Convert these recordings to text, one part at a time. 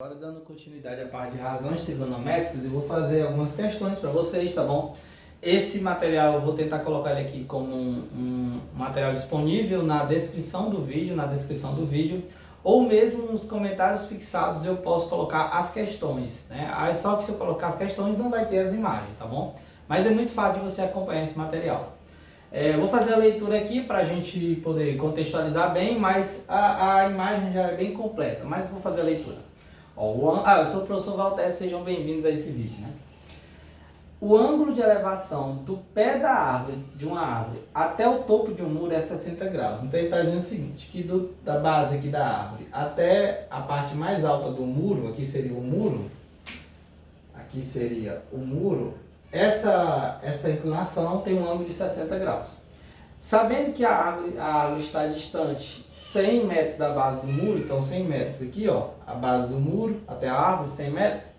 Agora dando continuidade à parte de razões trigonométricas, eu vou fazer algumas questões para vocês, tá bom? Esse material eu vou tentar colocar ele aqui como um material disponível na descrição do vídeo, ou mesmo nos comentários fixados eu posso colocar as questões, né? Aí só que se eu colocar as questões não vai ter as imagens, tá bom? Mas é muito fácil de você acompanhar esse material. Eu vou fazer a leitura aqui para a gente poder contextualizar bem, mas a imagem já é bem completa, mas eu vou fazer a leitura. Eu sou o professor Valter, sejam bem-vindos a esse vídeo, né? O ângulo de elevação do pé da árvore, de uma árvore, até o topo de um muro é 60 graus. Então ele está dizendo o seguinte, que da base aqui da árvore até a parte mais alta do muro, aqui seria o muro, essa inclinação tem um ângulo de 60 graus. Sabendo que a árvore está distante 100 metros da base do muro, então 100 metros aqui, ó, a base do muro até a árvore, 100 metros.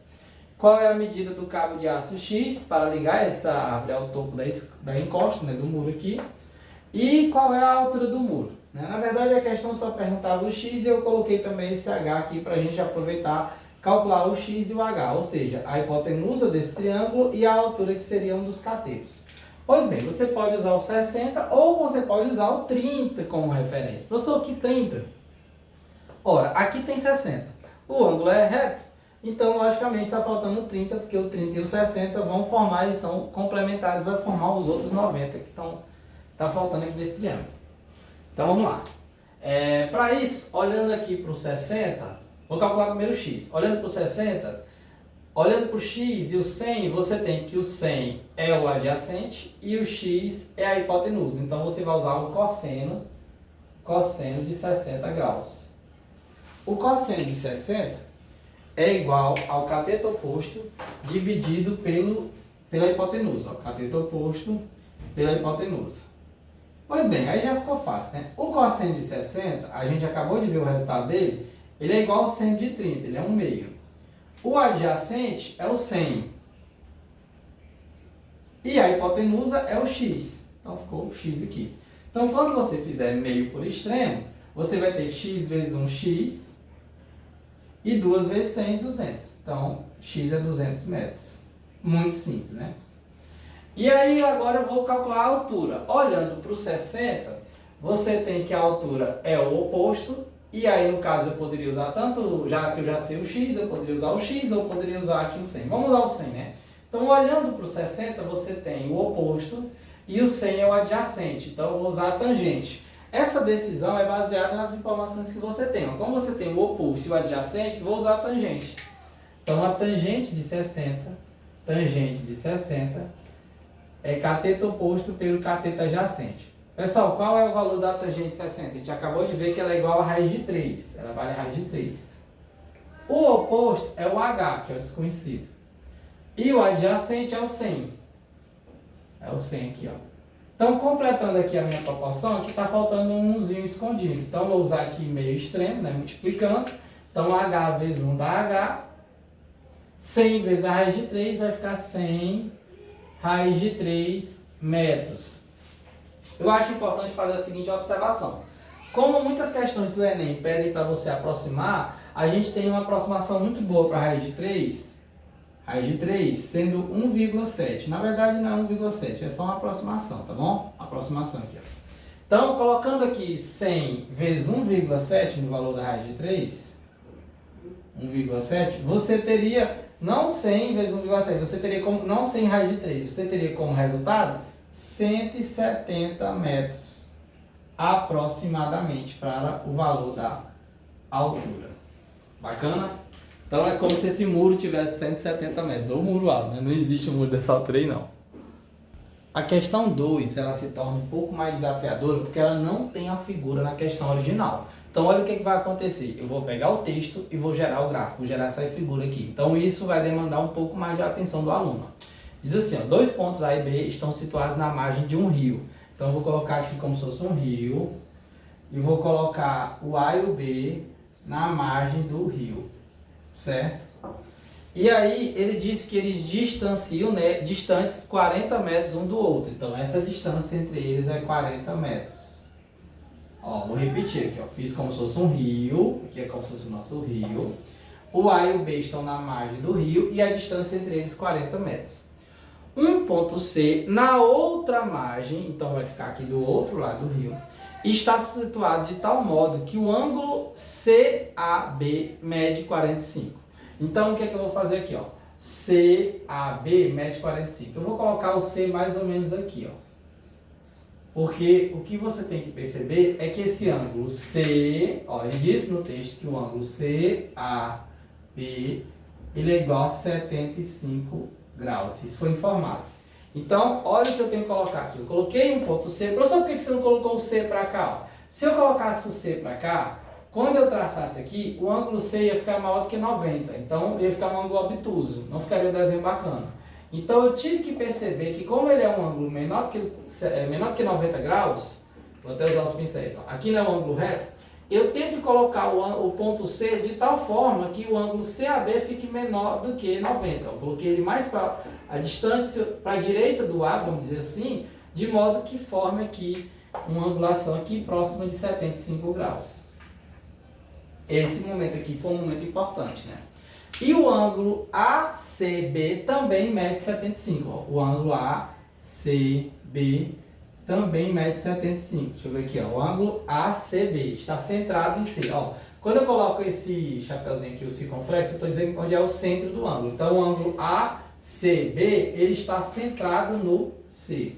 Qual é a medida do cabo de aço X para ligar essa árvore ao topo da encosta, né, do muro aqui? E qual é a altura do muro? Na verdade, a questão só perguntava o X e eu coloquei também esse H aqui para a gente aproveitar, calcular o X e o H, ou seja, a hipotenusa desse triângulo e a altura que seria um dos catetos. Pois bem, você pode usar o 60 ou você pode usar o 30 como referência. Professor, que 30? Ora, aqui tem 60. O ângulo é reto, então logicamente está faltando o 30, porque o 30 e o 60 vão formar, eles são complementares, vai formar os outros 90 que tá faltando aqui nesse triângulo. Então vamos lá. Para isso, olhando aqui para o 60, vou calcular primeiro o X. Olhando para o 60, olhando para o X e o 100, você tem que o 100 é o adjacente e o X é a hipotenusa. Então você vai usar o cosseno de 60 graus. O cosseno de 60 é igual ao cateto oposto dividido pela hipotenusa. Cateto oposto pela hipotenusa. Pois bem, aí já ficou fácil, né? O cosseno de 60, a gente acabou de ver o resultado dele, ele é igual ao seno de 30, ele é 1/2. O adjacente é o 100. E a hipotenusa é o x. Então ficou o x aqui. Então quando você fizer meio por extremo, você vai ter x vezes 1x e 2 vezes 100, 200. Então x é 200 metros. Muito simples, né? E aí agora eu vou calcular a altura. Olhando para o 60, você tem que a altura é o oposto. E aí, no caso, eu poderia usar tanto, já que eu já sei o x, eu poderia usar o x ou eu poderia usar aqui o 100. Vamos usar o 100, né? Então, olhando para o 60, você tem o oposto e o 100 é o adjacente. Então, eu vou usar a tangente. Essa decisão é baseada nas informações que você tem. Como você tem o oposto e o adjacente, vou usar a tangente. Então, a tangente de 60 é cateto oposto pelo cateto adjacente. Pessoal, qual é o valor da tangente de 60? A gente acabou de ver que ela é igual a raiz de 3. Ela vale a raiz de 3. O oposto é o H, que é o desconhecido. E o adjacente é o 100. É o 100 aqui, ó. Então, completando aqui a minha proporção, aqui está faltando um 1zinho escondido. Então, vou usar aqui meio extremo, né, multiplicando. Então, H vezes 1 dá H. 100 vezes a raiz de 3 vai ficar 100 raiz de 3 metros. Eu acho importante fazer a seguinte observação. Como muitas questões do Enem pedem para você aproximar, a gente tem uma aproximação muito boa para a raiz de 3. Raiz de 3 sendo 1,7. Na verdade não é 1,7, é só uma aproximação, tá bom? Aproximação aqui, ó. Então, colocando aqui 100 vezes 1,7 no valor da raiz de 3, 1,7, você teria, não 100 vezes 1,7, você teria como, não 100 raiz de 3, você teria como resultado 170 metros aproximadamente para o valor da altura. Bacana? Então é como se esse muro tivesse 170 metros, ou muro alto, né? Não existe um muro dessa altura aí não. A questão 2, ela se torna um pouco mais desafiadora porque ela não tem a figura na questão original. Então olha o que vai acontecer. Eu vou pegar o texto e vou gerar o gráfico, vou gerar essa figura aqui. Então isso vai demandar um pouco mais de atenção do aluno. Diz assim, ó, 2 pontos A e B estão situados na margem de um rio. Então eu vou colocar aqui como se fosse um rio e vou colocar o A e o B na margem do rio, certo? E aí ele disse que eles distanciam, né, distantes 40 metros um do outro. Então essa distância entre eles é 40 metros. Ó, vou repetir aqui, ó, fiz como se fosse um rio, aqui é como se fosse o nosso rio. O A e o B estão na margem do rio e a distância entre eles 40 metros. Um ponto C na outra margem, então vai ficar aqui do outro lado do rio, está situado de tal modo que o ângulo CAB mede 45. Então, o que é que eu vou fazer aqui? Ó? CAB mede 45. Eu vou colocar o C mais ou menos aqui, ó. Porque o que você tem que perceber é que esse ângulo C, ó, ele disse no texto que o ângulo CAB ele é igual a 75 graus. Isso foi informado. Então, olha o que eu tenho que colocar aqui. Eu coloquei um ponto C. Professor, por que você não colocou o C para cá? Ó? Se eu colocasse o C para cá, quando eu traçasse aqui, o ângulo C ia ficar maior do que 90. Então, ia ficar um ângulo obtuso. Não ficaria um desenho bacana. Então, eu tive que perceber que como ele é um ângulo menor do que 90 graus, vou até usar os pincéis. Ó. Aqui não é um ângulo reto. Eu tenho que colocar o ponto C de tal forma que o ângulo CAB fique menor do que 90. Eu coloquei ele mais para a distância, para a direita do A, vamos dizer assim, de modo que forme aqui uma angulação aqui próxima de 75 graus. Esse momento aqui foi um momento importante, né? E o ângulo ACB também mede 75. Ó. O ângulo ACB também mede 75. Deixa eu ver aqui, ó. O ângulo ACB está centrado em C. Ó. Quando eu coloco esse chapéuzinho aqui, o circunflexo, eu estou dizendo onde é o centro do ângulo. Então, o ângulo ACB, ele está centrado no C.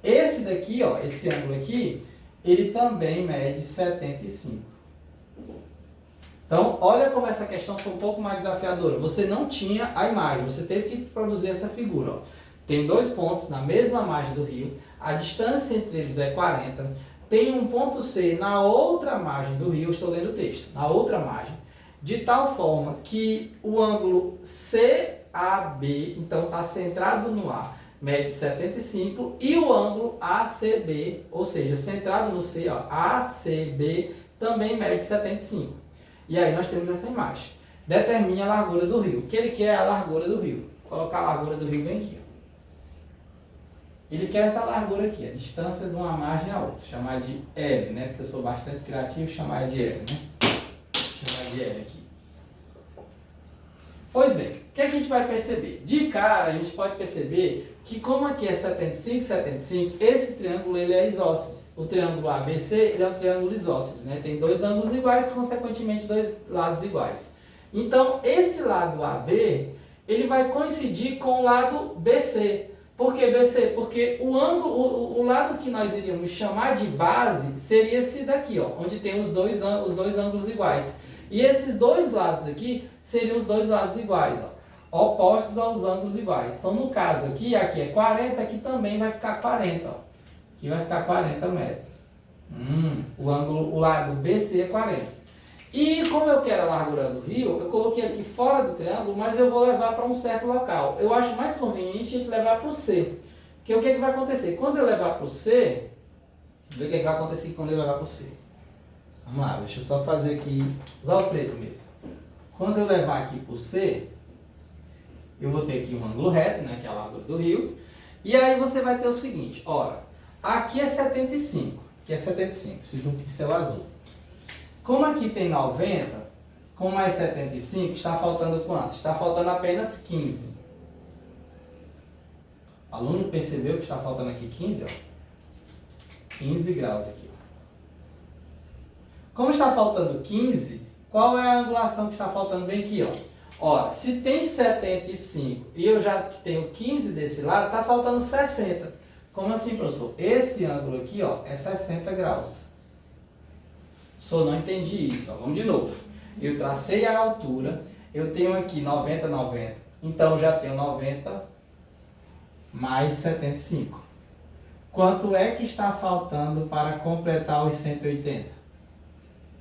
Esse daqui, ó, esse ângulo aqui, ele também mede 75. Então, olha como essa questão foi um pouco mais desafiadora. Você não tinha a imagem, você teve que produzir essa figura. Ó. Tem dois pontos na mesma margem do rio, a distância entre eles é 40. Tem um ponto C na outra margem do rio, estou lendo o texto, na outra margem, de tal forma que o ângulo CAB, então está centrado no A, mede 75, e o ângulo ACB, ou seja, centrado no C, ó, ACB, também mede 75. E aí nós temos essa imagem. Determine a largura do rio. O que ele quer é a largura do rio. Vou colocar a largura do rio bem aqui. Ó. Ele quer essa largura aqui, a distância de uma margem a outra. Chamar de L, né? Porque eu sou bastante criativo, chamar de L, né? Chamar de L aqui. Pois bem, o que a gente vai perceber? De cara, a gente pode perceber que como aqui é 75, 75, esse triângulo ele é isósceles. O triângulo ABC ele é um triângulo isósceles, né? Tem dois ângulos iguais, consequentemente dois lados iguais. Então, esse lado AB, ele vai coincidir com o lado BC. Por que BC? Porque o lado que nós iríamos chamar de base seria esse daqui, ó, onde tem os dois ângulos iguais. E esses dois lados aqui seriam os dois lados iguais, ó, opostos aos ângulos iguais. Então, no caso aqui é 40, aqui também vai ficar 40, ó. Aqui vai ficar 40 metros. O lado BC é 40. E como eu quero a largura do rio, eu coloquei aqui fora do triângulo, mas eu vou levar para um certo local. Eu acho mais conveniente a gente levar para o C. Porque o que, é que vai acontecer? Quando eu levar para o C, ver o que, é que vai acontecer quando eu levar para o C. Vamos lá, deixa eu só fazer aqui, usar o preto mesmo. Quando eu levar aqui para o C, eu vou ter aqui um ângulo reto, né, que é a largura do rio. E aí você vai ter o seguinte, ora, aqui é 75, aqui é 75, preciso de um pincel azul. Como aqui tem 90, com mais 75, está faltando quanto? Está faltando apenas 15. O aluno percebeu que está faltando aqui 15, ó. 15 graus aqui. Como está faltando 15, qual é a angulação que está faltando bem aqui, ó? Ora, se tem 75 e eu já tenho 15 desse lado, está faltando 60. Como assim, professor? Esse ângulo aqui, ó, é 60 graus. Só não entendi isso, ó. Vamos de novo. Eu tracei a altura, eu tenho aqui 90, 90. Então, eu já tenho 90 mais 75. Quanto é que está faltando para completar os 180?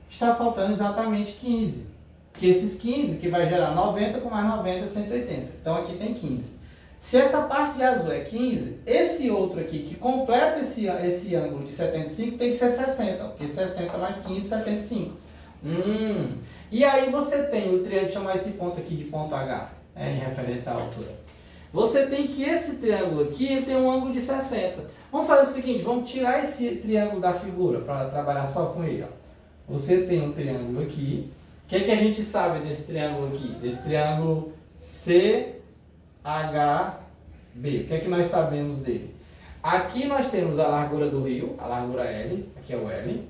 Está faltando exatamente 15. Porque esses 15 que vai gerar 90 com mais 90 é 180. Então, aqui tem 15. Se essa parte de azul é 15, esse outro aqui que completa esse ângulo de 75 tem que ser 60, porque 60 mais 15 é 75. E aí você tem o triângulo, chamar esse ponto aqui de ponto H, em referência à altura. Você tem que esse triângulo aqui ele tem um ângulo de 60. Vamos fazer o seguinte, vamos tirar esse triângulo da figura para trabalhar só com ele. Ó. Você tem um triângulo aqui que a gente sabe desse triângulo aqui? Desse triângulo CHB. O que nós sabemos dele? Aqui nós temos a largura do rio, a largura L, aqui é o L.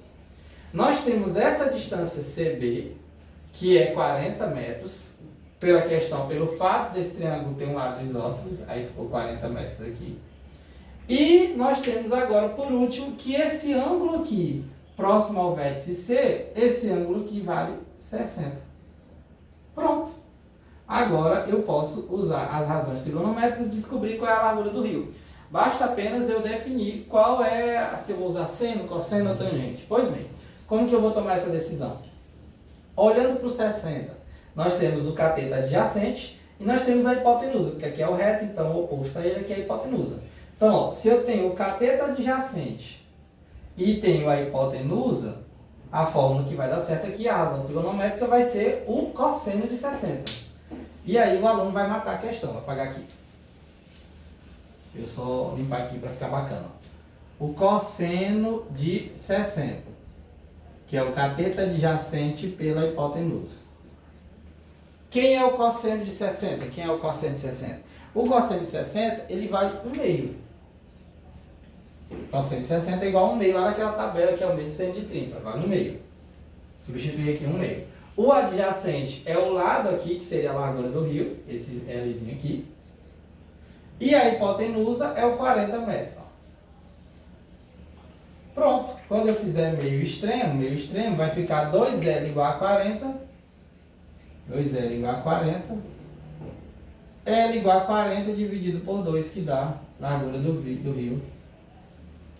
Nós temos essa distância CB, que é 40 metros, pelo fato desse triângulo ter um lado isósceles, aí ficou 40 metros aqui. E nós temos agora, por último, que esse ângulo aqui, próximo ao vértice C, esse ângulo aqui vale 60. Pronto. Agora eu posso usar as razões trigonométricas e descobrir qual é a largura do rio. Basta apenas eu definir qual é, se eu vou usar seno, cosseno ou tangente. Pois bem, como que eu vou tomar essa decisão? Olhando para o 60, nós temos o cateto adjacente e nós temos a hipotenusa, porque aqui é o reto, então o oposto a ele aqui é a hipotenusa. Então, ó, se eu tenho o cateto adjacente e tenho a hipotenusa, a fórmula que vai dar certo aqui, a razão trigonométrica, vai ser o cosseno de 60. E aí o aluno vai matar a questão, vai apagar aqui. Eu só limpar aqui para ficar bacana. O cosseno de 60, que é o cateto adjacente pela hipotenusa. Quem é o cosseno de 60? Quem é o cosseno de 60? O cosseno de 60, ele vale 1/2. O cosseno de 60 é igual a 1/2 lá naquela tabela que é o meio de seno de 30, vale 1/2. Substituir aqui 1/2. O adjacente é o lado aqui, que seria a largura do rio, esse Lzinho aqui. E a hipotenusa é o 40 metros. Ó. Pronto. Quando eu fizer meio extremo vai ficar 2L igual a 40. 2L igual a 40. L igual a 40 dividido por 2, que dá a largura do rio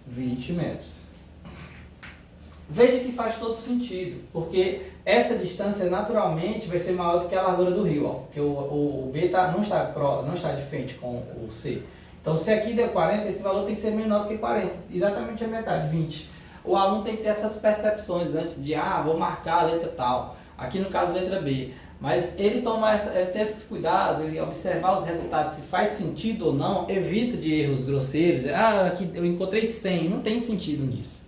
20 metros. Veja que faz todo sentido, porque essa distância naturalmente vai ser maior do que a largura do rio, ó, porque o B não está de frente com o C. Então, se aqui deu 40, esse valor tem que ser menor do que 40, exatamente a metade, 20. O aluno tem que ter essas percepções antes de, vou marcar a letra tal, aqui no caso letra B. Mas ele ter esses cuidados, ele observar os resultados, se faz sentido ou não, evita de erros grosseiros. Aqui eu encontrei 100, não tem sentido nisso.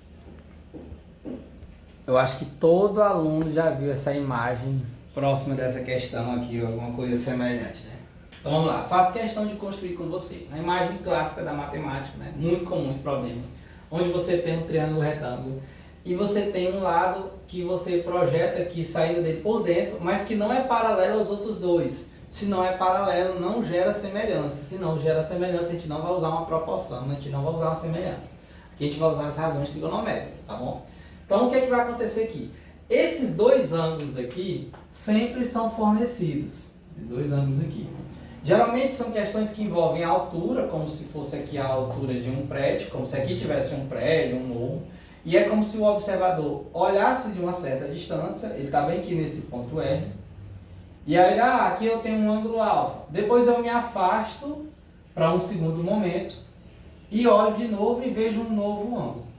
Eu acho que todo aluno já viu essa imagem próxima dessa questão aqui, ou alguma coisa semelhante, né? Então vamos lá, faço questão de construir com vocês. A imagem clássica da matemática, né? Muito comum esse problema, onde você tem um triângulo retângulo e você tem um lado que você projeta aqui saindo dele por dentro, mas que não é paralelo aos outros dois. Se não é paralelo, não gera semelhança. Se não gera semelhança, a gente não vai usar uma proporção, a gente não vai usar uma semelhança. Aqui a gente vai usar as razões trigonométricas, tá bom? Então, o que é que vai acontecer aqui? Esses dois ângulos aqui sempre são fornecidos. Esses dois ângulos aqui. Geralmente são questões que envolvem a altura, como se fosse aqui a altura de um prédio, como se aqui tivesse um prédio, um morro. E é como se o observador olhasse de uma certa distância, ele está bem aqui nesse ponto R. E aí, aqui eu tenho um ângulo alfa. Depois eu me afasto para um segundo momento e olho de novo e vejo um novo ângulo.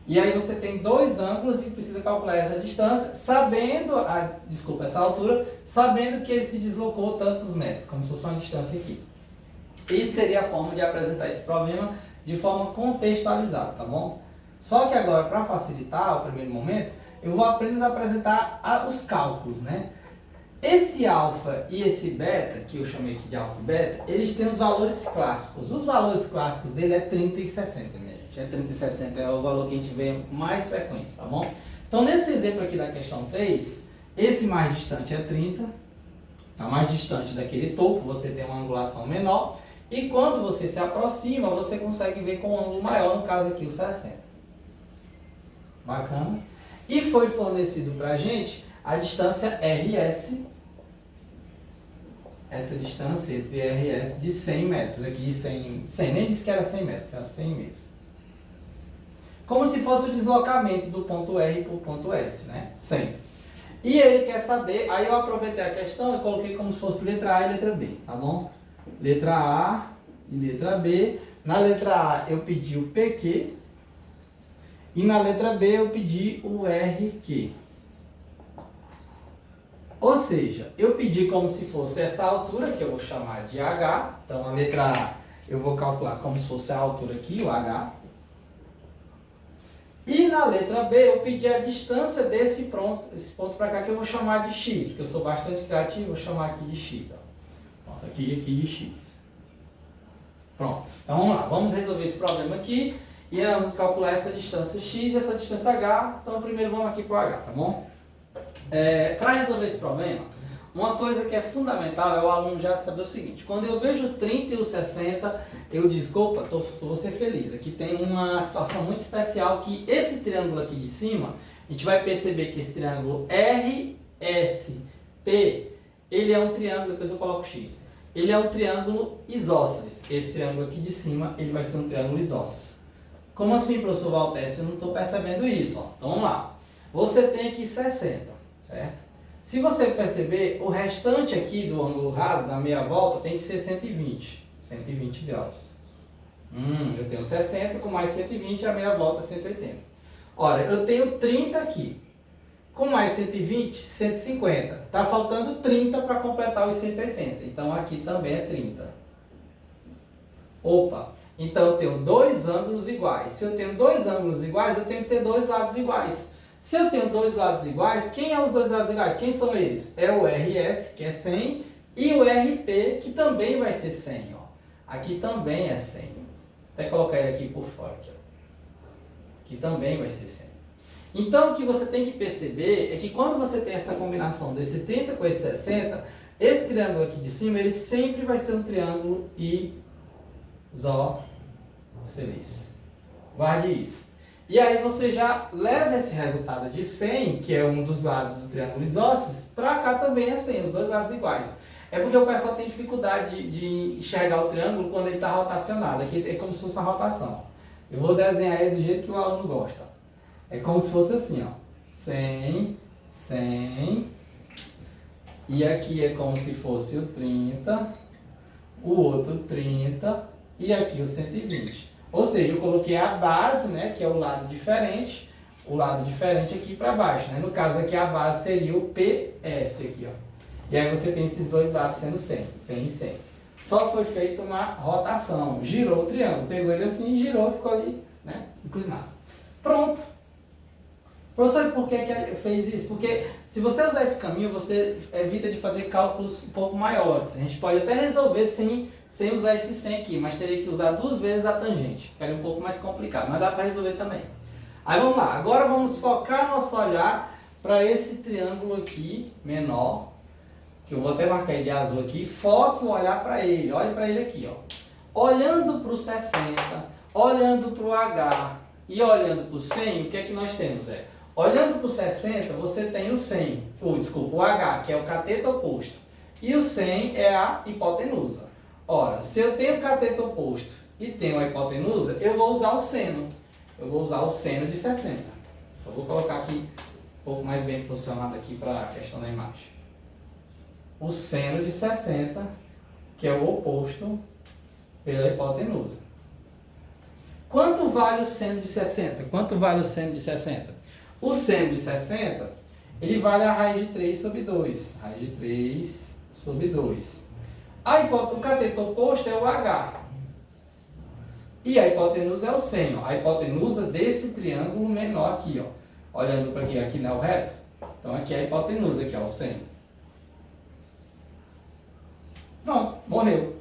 E aí você tem dois ângulos e precisa calcular essa distância, essa altura, sabendo que ele se deslocou tantos metros, como se fosse uma distância aqui. Isso seria a forma de apresentar esse problema de forma contextualizada, tá bom? Só que agora, para facilitar o primeiro momento, eu vou apenas apresentar os cálculos, né? Esse alfa e esse beta, que eu chamei aqui de alfa e beta, eles têm os valores clássicos. Os valores clássicos dele é 30 e 60, minha gente. 30 e 60 é o valor que a gente vê mais frequência, tá bom? Então, nesse exemplo aqui da questão 3, esse mais distante é 30, tá mais distante daquele topo, você tem uma angulação menor, e quando você se aproxima, você consegue ver com um ângulo maior, no caso aqui o 60. Bacana? E foi fornecido pra gente a distância RS, essa distância entre RS de 100 metros, aqui 100, nem disse que era 100 metros, era 100 mesmo. Como se fosse o deslocamento do ponto R para o ponto S, né? 100. E ele quer saber, aí eu aproveitei a questão e coloquei como se fosse letra A e letra B, tá bom? Letra A e letra B. Na letra A eu pedi o PQ e na letra B eu pedi o RQ. Ou seja, eu pedi como se fosse essa altura, que eu vou chamar de H. Então, a letra A eu vou calcular como se fosse a altura aqui, o H. E na letra B eu pedi a distância desse esse ponto para cá, que eu vou chamar de x, porque eu sou bastante criativo, vou chamar aqui de x. Ó. Pronto, aqui de x. Pronto, então vamos lá, vamos resolver esse problema aqui e vamos calcular essa distância x e essa distância h. Então primeiro vamos aqui para o h, tá bom? Para resolver esse problema, uma coisa que é fundamental é o aluno já saber o seguinte: quando eu vejo o 30 e o 60, eu digo, opa, vou ser feliz. Aqui tem uma situação muito especial que esse triângulo aqui de cima, a gente vai perceber que esse triângulo RSP, ele é um triângulo, depois eu coloco X, ele é um triângulo isósceles. Esse triângulo aqui de cima, ele vai ser um triângulo isósceles. Como assim, professor Valtésio? Eu não estou percebendo isso. Ó. Então vamos lá. Você tem aqui 60, certo? Se você perceber, o restante aqui do ângulo raso, da meia volta, tem que ser 120 graus. Eu tenho 60 com mais 120, a meia volta é 180. Ora, eu tenho 30 aqui. Com mais 120, 150. Está faltando 30 para completar os 180. Então aqui também é 30. Opa! Então eu tenho dois ângulos iguais. Se eu tenho dois ângulos iguais, eu tenho que ter dois lados iguais. Se eu tenho dois lados iguais, quem é os dois lados iguais? Quem são eles? É o RS, que é 100, e o RP, que também vai ser 100. Ó. Aqui também é 100. Até colocar ele aqui por fora. Aqui, ó. Aqui também vai ser 100. Então, o que você tem que perceber é que quando você tem essa combinação desse 30 com esse 60, esse triângulo aqui de cima, ele sempre vai ser um triângulo isósceles. Guarde isso. E aí você já leva esse resultado de 100, que é um dos lados do triângulo isósceles, para cá também é 100, os dois lados iguais. É porque o pessoal tem dificuldade de enxergar o triângulo quando ele está rotacionado. Aqui é como se fosse uma rotação. Eu vou desenhar ele do jeito que o aluno gosta. É como se fosse assim, ó. 100, 100. E aqui é como se fosse o 30, o outro 30 e aqui o 120. Ou seja, eu coloquei a base, né, que é o lado diferente aqui para baixo, né? No caso aqui a base seria o PS aqui, ó. E aí você tem esses dois lados sendo 100, 100 e 100. Só foi feita uma rotação, girou o triângulo, pegou ele assim, girou e ficou ali, né, inclinado. Pronto. Professor, por que fez isso? Porque se você usar esse caminho, você evita de fazer cálculos um pouco maiores. A gente pode até resolver sem usar esse 100 aqui, mas teria que usar duas vezes a tangente. Ficaria um pouco mais complicado, mas dá para resolver também. Aí vamos lá, agora vamos focar nosso olhar para esse triângulo aqui, menor, que eu vou até marcar ele de azul aqui. Foque o olhar para ele, olhe para ele aqui, ó. Olhando para o 60, olhando para o H e olhando para o 100, o que é que nós temos? Olhando para o 60, você tem o 100, o H, que é o cateto oposto, e o 100 é a hipotenusa. Ora, se eu tenho o cateto oposto e tenho a hipotenusa, eu vou usar o seno. Eu vou usar o seno de 60. Só vou colocar aqui um pouco mais bem posicionado aqui para a questão da imagem. O seno de 60, que é o oposto pela hipotenusa. Quanto vale o seno de 60? Quanto vale o seno de 60? O seno de 60, ele vale a raiz de 3 sobre 2. Raiz de 3 sobre 2. O cateto oposto é o H. E a hipotenusa é o seno. A hipotenusa desse triângulo menor aqui, ó. Olhando para aqui, aqui não é o reto. Então aqui é a hipotenusa, aqui é o seno. Pronto, morreu.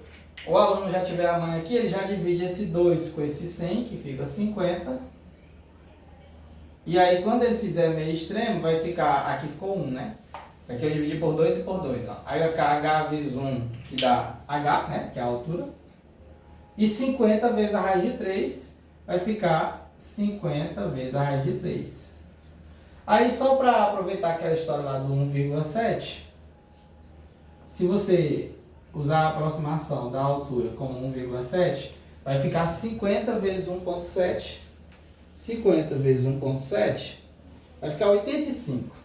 O aluno já tiver a mãe aqui, ele já divide esse 2 com esse 100, que fica 50. E aí, quando ele fizer meio extremo, vai ficar... Aqui ficou 1, né? Aqui eu dividi por 2 e por 2, ó. Aí vai ficar H vezes 1, que dá H, né? Que é a altura. E 50 vezes a raiz de 3, vai ficar 50 vezes a raiz de 3. Aí, só para aproveitar aquela história lá do 1,7, se você usar a aproximação da altura como 1,7, vai ficar 50 vezes 1,7. 50 vezes 1,7 vai ficar 85.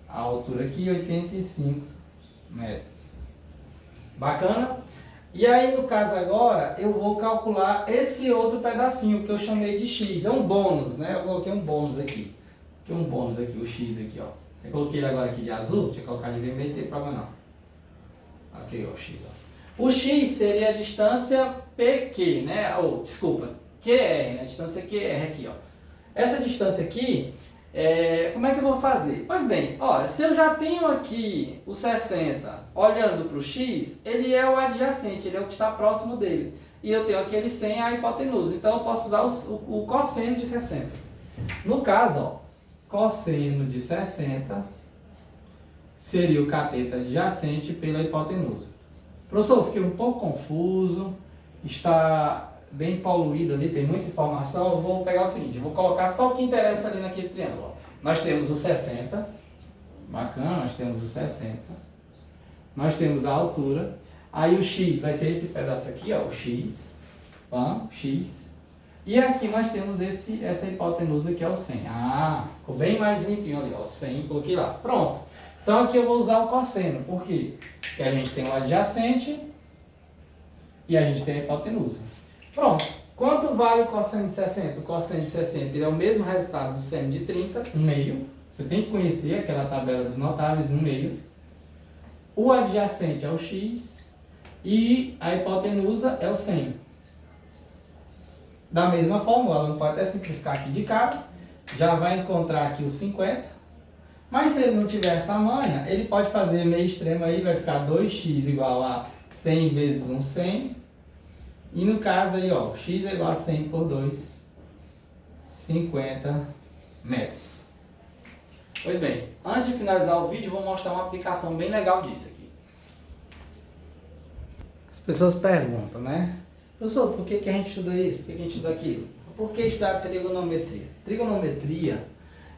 A altura aqui, 85 metros. Bacana? E aí, no caso agora, eu vou calcular esse outro pedacinho que eu chamei de x. É um bônus, né? Eu coloquei um bônus aqui. Aqui um bônus aqui, o x aqui, ó. Eu coloquei ele agora aqui de azul, tinha que colocar de vermelho, não tem problema não. Aqui, ó, o x, ó. O x seria a distância PQ, né? Ou, desculpa, QR, né? A distância QR aqui, ó. Essa distância aqui, como é que eu vou fazer? Pois bem, olha, se eu já tenho aqui o 60 olhando para o x, ele é o adjacente, ele é o que está próximo dele. E eu tenho aquele 100, a hipotenusa. Então eu posso usar o cosseno de 60. No caso, ó, cosseno de 60 seria o cateto adjacente pela hipotenusa. Professor, fiquei um pouco confuso, está bem poluído ali, tem muita informação. Eu vou pegar o seguinte, eu vou colocar só o que interessa ali naquele triângulo. Ó. Nós temos o 60, bacana, nós temos o 60, nós temos a altura, aí o x vai ser esse pedaço aqui, ó, o x, x, e aqui nós temos essa hipotenusa que é o 100. Ah, ficou bem mais limpinho ali, ó, 100, coloquei lá, pronto. Então aqui eu vou usar o cosseno, por quê? Porque a gente tem o adjacente e a gente tem a hipotenusa. Pronto. Quanto vale o cosseno de 60? O cosseno de 60 ele é o mesmo resultado do seno de 30, 1 meio. Você tem que conhecer aquela tabela dos notáveis, 1 meio. O adjacente é o x e a hipotenusa é o 100. Da mesma forma, o aluno pode até simplificar aqui de cara, já vai encontrar aqui o 50. Mas se ele não tiver essa manha, ele pode fazer meio extremo aí, vai ficar 2x igual a 100 vezes um 100. E no caso aí, ó, x é igual a 100 por 2, 50 metros. Pois bem, antes de finalizar o vídeo, eu vou mostrar uma aplicação bem legal disso aqui. As pessoas perguntam, né? Professor, por que a gente estuda isso? Por que a gente estuda aquilo? Por que estudar trigonometria? Trigonometria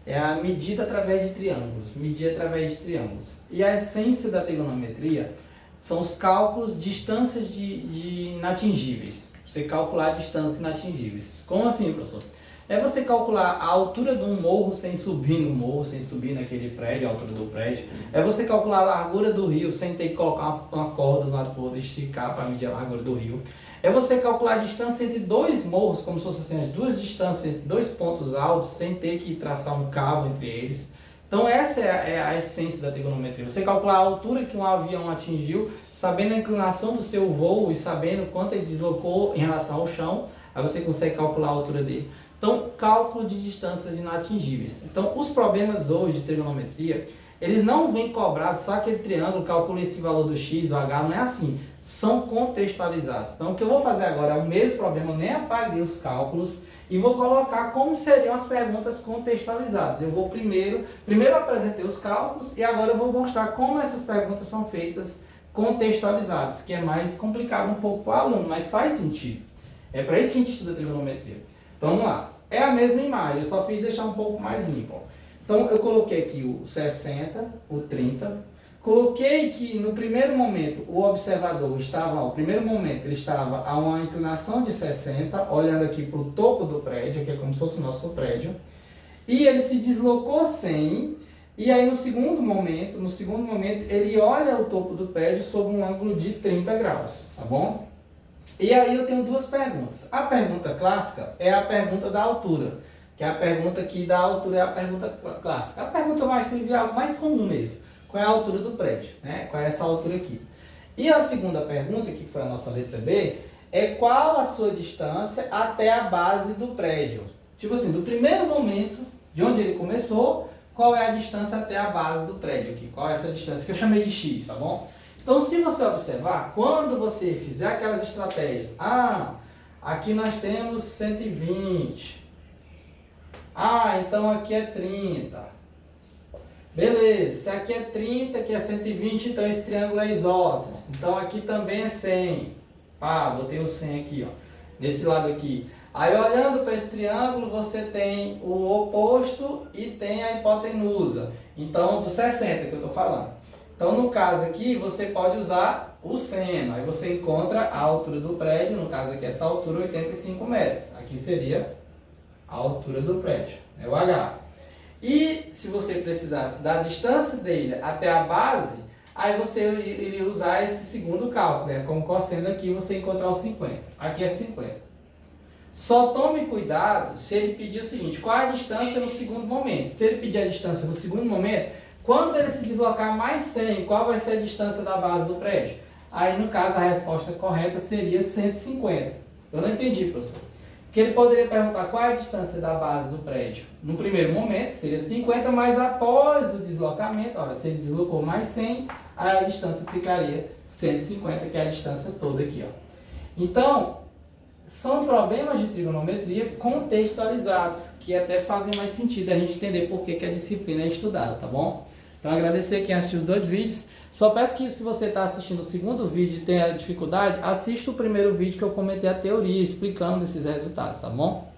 é a medida através de triângulos, medir através de triângulos. E a essência da trigonometria são os cálculos de distâncias de inatingíveis. Você calcular distâncias inatingíveis. Como assim, professor? É você calcular a altura de um morro sem subir no morro, sem subir naquele prédio, a altura do prédio. É você calcular a largura do rio sem ter que colocar uma corda de um lado para o outro e esticar para medir a largura do rio. É você calcular a distância entre dois morros, como se fossem assim, as duas distâncias entre dois pontos altos, sem ter que traçar um cabo entre eles. Então essa é a essência da trigonometria. Você calcular a altura que um avião atingiu, sabendo a inclinação do seu voo e sabendo quanto ele deslocou em relação ao chão, aí você consegue calcular a altura dele. Então, cálculo de distâncias inatingíveis. Então, os problemas hoje de trigonometria, eles não vêm cobrados só aquele triângulo, calcula esse valor do x, o h, não é assim. São contextualizados. Então, o que eu vou fazer agora é o mesmo problema, eu nem apaguei os cálculos, e vou colocar como seriam as perguntas contextualizadas. Eu vou primeiro apresentei os cálculos e agora eu vou mostrar como essas perguntas são feitas contextualizadas, que é mais complicado um pouco para o aluno, mas faz sentido. É para isso que a gente estuda trigonometria. Então vamos lá. É a mesma imagem, eu só fiz deixar um pouco mais limpo. Então eu coloquei aqui o 60, o 30. Coloquei que no primeiro momento o observador estava, ele estava a uma inclinação de 60, olhando aqui para o topo do prédio, que é como se fosse o nosso prédio, e ele se deslocou 100, e aí no segundo momento, ele olha o topo do prédio sob um ângulo de 30 graus, tá bom? E aí eu tenho duas perguntas. A pergunta clássica é a pergunta da altura, que é a pergunta que da altura é a pergunta clássica. A pergunta mais trivial, mais comum mesmo. Qual é a altura do prédio, né? Qual é essa altura aqui? E a segunda pergunta, que foi a nossa letra B, é qual a sua distância até a base do prédio? Tipo assim, do primeiro momento, de onde ele começou, qual é a distância até a base do prédio aqui? Qual é essa distância que eu chamei de x, tá bom? Então, se você observar, quando você fizer aquelas estratégias, aqui nós temos 120, então aqui é 30, beleza, se aqui é 30, aqui é 120, então esse triângulo é isósceles, então aqui também é 100, botei o 100 aqui, ó, nesse lado aqui. Aí olhando para esse triângulo, você tem o oposto e tem a hipotenusa, então do 60 que eu estou falando. Então, no caso aqui, você pode usar o seno. Aí você encontra a altura do prédio, no caso aqui, essa altura, 85 metros. Aqui seria a altura do prédio, é o H. E se você precisasse da distância dele até a base, aí você iria usar esse segundo cálculo, né? Como cosseno aqui, você encontrar o 50. Aqui é 50. Só tome cuidado se ele pedir o seguinte, qual a distância no segundo momento? Se ele pedir a distância no segundo momento, quando ele se deslocar mais 100, qual vai ser a distância da base do prédio? Aí, no caso, a resposta correta seria 150. Eu não entendi, professor. que ele poderia perguntar qual é a distância da base do prédio no primeiro momento, que seria 50, mas após o deslocamento, olha, se ele deslocou mais 100, a distância ficaria 150, que é a distância toda aqui, ó. Então, são problemas de trigonometria contextualizados, que até fazem mais sentido a gente entender por que a disciplina é estudada, tá bom? Então, agradecer quem assistiu os 2 vídeos. Só peço que, se você está assistindo o segundo vídeo e tem a dificuldade, assista o primeiro vídeo que eu comentei a teoria, explicando esses resultados, tá bom?